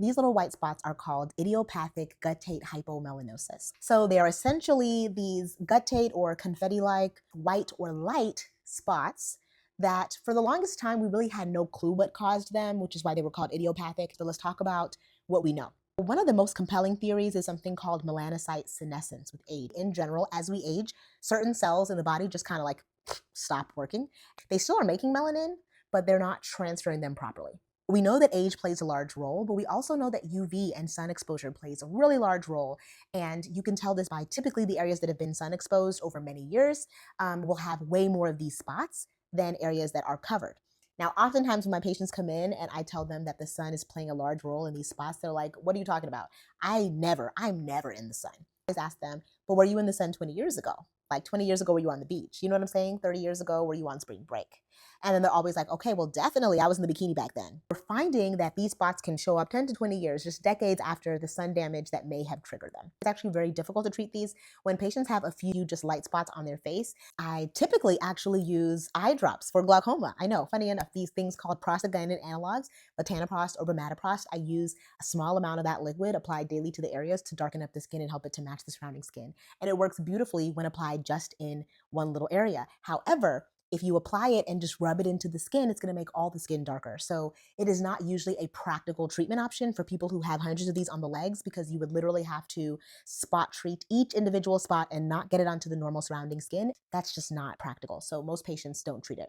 These little white spots are called idiopathic guttate hypomelanosis. So they are essentially these guttate or confetti-like white or light spots that for the longest time we really had no clue what caused them, which is why they were called idiopathic. So let's talk about what we know. One of the most compelling theories is something called melanocyte senescence with age. In general, as we age, certain cells in the body just kind of like stop working. They still are making melanin, but they're not transferring them properly. We know that age plays a large role, but we also know that UV and sun exposure plays a really large role. And you can tell this by typically the areas that have been sun exposed over many years will have way more of these spots than areas that are covered. Now, oftentimes when my patients come in and I tell them that the sun is playing a large role in these spots, they're like, what are you talking about? I'm never in the sun. I always ask them, but were you in the sun 20 years ago? Like 20 years ago, were you on the beach? You know what I'm saying? 30 years ago, were you on spring break? And then they're always like, okay, well, definitely I was in the bikini back then. We're finding that these spots can show up 10 to 20 years, just decades after the sun damage that may have triggered them. It's actually very difficult to treat these. When patients have a few just light spots on their face, I typically actually use eye drops for glaucoma. I know, funny enough, these things called prostaglandin analogs, latanoprost or bimatoprost, I use a small amount of that liquid applied daily to the areas to darken up the skin and help it to match the surrounding skin. And it works beautifully when applied just in one little area. However, if you apply it and just rub it into the skin, it's going to make all the skin darker. So it is not usually a practical treatment option for people who have hundreds of these on the legs, because you would literally have to spot treat each individual spot and not get it onto the normal surrounding skin. That's just not practical. So most patients don't treat it.